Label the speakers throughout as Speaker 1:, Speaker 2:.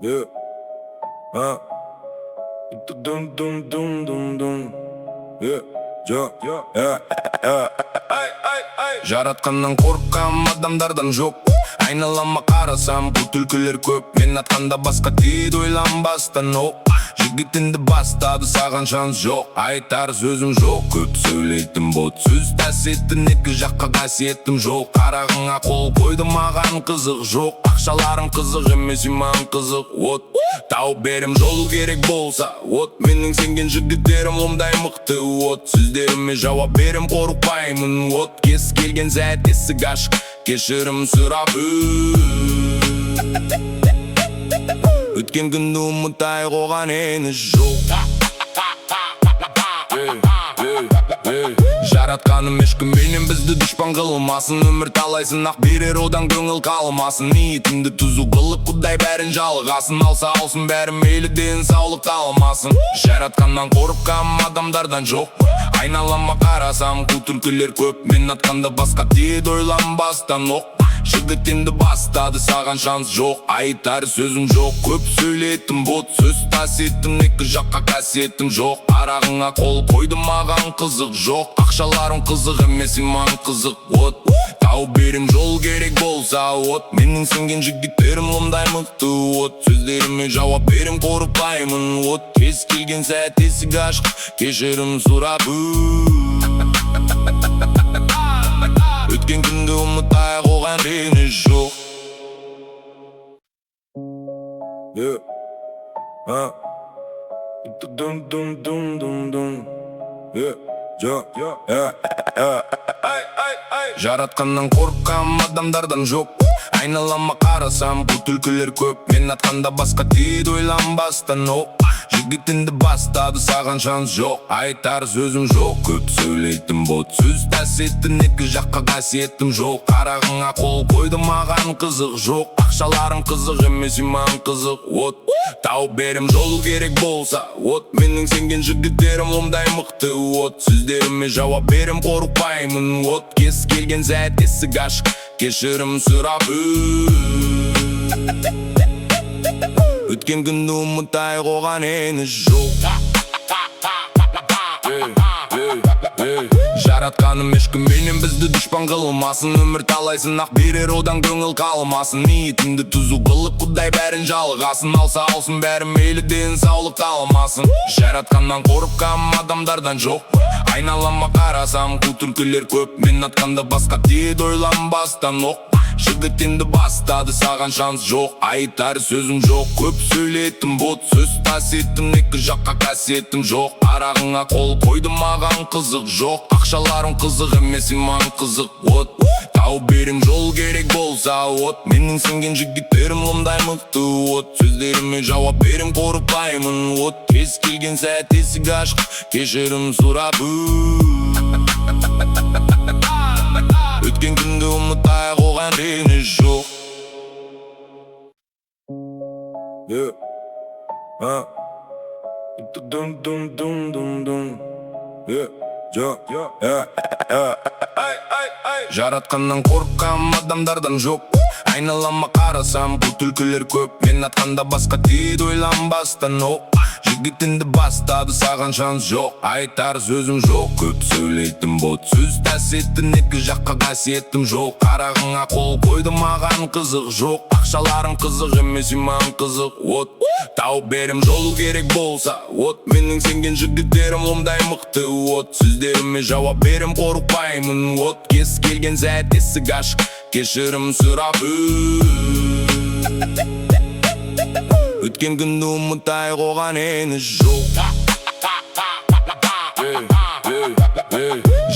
Speaker 1: Yeah. Dum dum dum dum dum. Yeah. Жаратқаннан қорыққам адамдардан жоқ. Айналама қарасам бұл түлкілер көп. Мен атқанда басқа дейді ойланбастан оқ. Жігітінді бастады саған шанс жоқ. Айтар сөзім жоқ, көп сөйлейтін бот сөз тәсеттін, екі жаққа қасиеттім жоқ. Қарағыңа қол қойды маған қызық жоқ. Ақшаларым қызық емес, иман қызық от. Тауып берем жолу керек болса от. Менің сенген жігіттерім ондай мықты от. Сөздеріме жауап берем қорықпаймын от. Кез келген сәт есік ашық, кешірім сұрап өткен күнді ұмытайық, оған ені жоқ. Жаратқаным ешкім менен бізді дұшпан қылмасын. Өмір талай сынақ берер, одан көңіл қалмасын. Ниетіңді түзу қылып құдай бәрін жалғасын. Алса алсын бәрі мейлі, денсаулық талмасын. Жаратқаннан қорыққам адамдардан жоқ. Айналама қарасам қу түлкілер көп. Мен атқанда басқа дейді ойланбастан оқ. Жігітінді бастады саған шанс жоқ. Айтар сөзім жоқ, көп сөйлеттім бот сөз тасеттім, екі жаққа қасиеттім жоқ. Арағыңа қол қойды маған қызық жоқ. Ақшаларым қызық емес, иман қызық от. Тауып берем жол керек болса от. Менің сенген жігіттерім ондай мықты от. Сөздеріме жауап берем қорықпаймын от. Кез келген сәт есік ашық, кешірім сұрап өткен күнді ұмытайық, оған рені жоқ. Жаратқаннан қорыққам адамдардан жоқ. Айналама қарасам бұл түлкілер көп. Мен атқанда басқа дейді ойланбастан оқ. Жігітінді бастады саған шанс жоқ. Айтар сөзім жоқ, көп сөйлейтін бот сөз тәсеттін, екі жаққа қасиеттім жоқ. Қарағыңа қол қойды маған қызық жоқ. Ақшаларым қызық емес, иман қызық от. Тауып берем жолу керек болса от. Менің сенген жігіттерім ондай мықты от. Сөздеріме жауап берем қорықпаймын от. Кез келген сәт есік ашық, кешірім сұрап өткен күнді ұмытайық, оған ені жоқ. Жаратқаным ешкім менен бізді дұшпан қылмасын. Өмір талай сынақ берер, одан көңіл қалмасын. Ниетіңді түзу қылып құдай бәрін жалғасын. Алса алсын бәрі мейлі, денсаулық талмасын. Жаратқаннан қорыққам адамдардан жоқ. Айналама қарасам қу түлкілер көп. Мен атқанда басқа дейді ойланбастан оқ. Жігітінді бастады саған шанс жоқ. Айтар сөзім жоқ, көп сөйлеттім бот сөз тасеттім, екі жаққа қасиеттім жоқ. Арағыңа қол қойды маған қызық жоқ. Ақшаларым қызық емес, иман қызық от. Тауып берем жол керек болса от. Менің сенген жігіттерім ондай мықты от. Сөздеріме жауап берем қорықпаймын от. Кез келген сәт есік ашық, кешірім сұрап өткен күнді ұмытайық, оған рені жоқ. Жаратқаннан қорыққам адамдардан жоқ. Айналама қарасам бұл түлкілер көп. Мен атқанда басқа дейді ойланбастан оқ. Жігітінді бастады саған шанс жоқ. Айтар сөзім жоқ, көп сөйлейтін бот сөз тәсеттін, екі жаққа қасиеттім жоқ. Қарағыңа қол қойды маған қызық жоқ. Ақшаларым қызық емес, иман қызық от. Тауып берем жолу керек болса от. Менің сенген жігіттерім ондай мықты от. Сөздеріме жауап берем қорықпаймын от. Кез келген сәт есік ашық, кешірім сұрап өткен күнді ұмытайық, оған ені жоқ.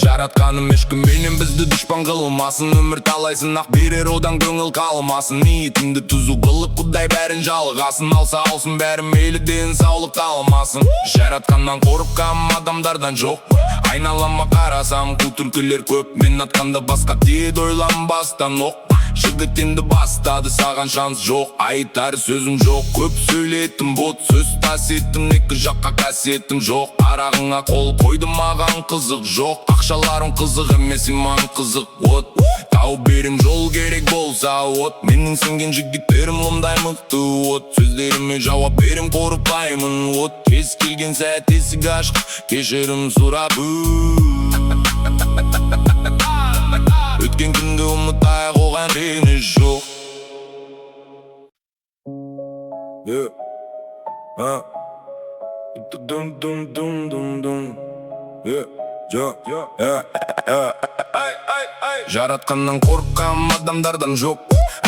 Speaker 1: Жаратқаным ешкім менен бізді дұшпан қылмасын. Өмір талай сынақ берер, одан көңіл қалмасын. Ниетіңді түзу қылып құдай бәрін жалғасын. Алса алсын бәрі мейлі, денсаулық талмасын. Жаратқаннан қорыққам адамдардан жоқ. Айналама қарасам қу түлкілер көп. Мен атқанда басқа дейді ойланбастан оқ. Жігітінді бастады саған шанс жоқ. Айтар сөзім жоқ, көп сөйлеттім бот сөз тасеттім, екі жаққа қасиеттім жоқ. Арағыңа қол қойды маған қызық жоқ. Ақшаларым қызық емес, иман қызық от. тауып берем жол керек болса от. Менің сенген жігіттерім лымдай мықты от. Сөздеріме жауап берем қорықпаймын от. Кез келген сәт есік ашық, кешірім сұрап өткен күнді ұмытайық, оған реніш жоқ. Жаратқаннан қорыққам адамдардан жоқ.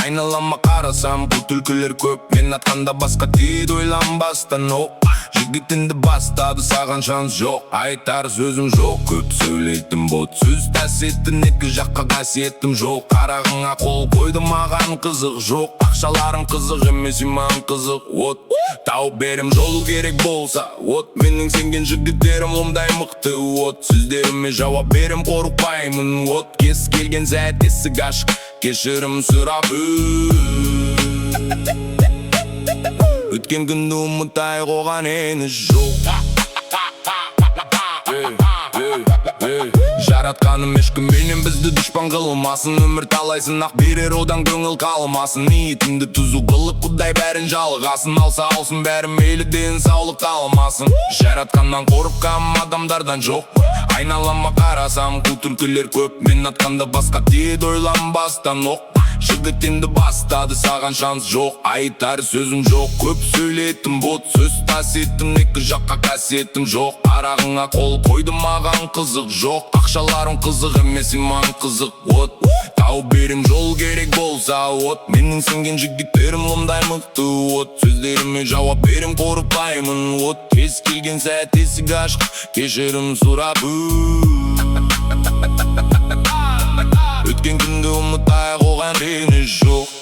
Speaker 1: Айналама қарасам бұл түлкілер көп. Мен атқанда басқа дейді ойланбастан оқ. Жігітінді бастады саған шанс жоқ. Айтар сөзім жоқ, көп сөйлейтін бот. Сөз тәсеттін екі жаққа қасиеттім жоқ. Қарағыңа қол қойды маған қызық жоқ. Ақшаларың қызық емес иман қызық от. Тауып берем жолу керек болса от. Менің сенген жігіттерім лымдай мықты от. Сөздеріме жауап берем қорықпаймын от. Кез келген сәт есік ашық, кешірім сұрап өткен күнді ұмытайық, оған реніш жоқ. Жаратқаным ешкімменен бізді дұшпан қылмасын. Өмір талай сынақ берер, одан көңіл қалмасын. Ниетімді түзу қылып құдай бәрін жалғасын. Алса алсын бәрі мейлі, денсаулық талмасын. Жаратқаннан қорыққам адамдардан жоқ. Айналама қарасам қу түлкілер көп. Мен атқанда басқа дейді ойланбастан оқ. Жігітінді бастады саған шанс жоқ. Айтар сөзім жоқ, көп сөйлетім бот. Сөз тасеттім екі жаққа қасиетім жоқ. Арағыңа қол қойды маған қызық жоқ. Ақшаларың қызық емес иман қызық от. Тауып берем жол керек болса от. Менің сенген жігіттерім лымдай мықты от. Сөздеріме жауап берем қорықпаймын от. Кез келген сәт есік ашық, кешірім сұрап өткен күнді ұмытайық, оған реніш жоқ.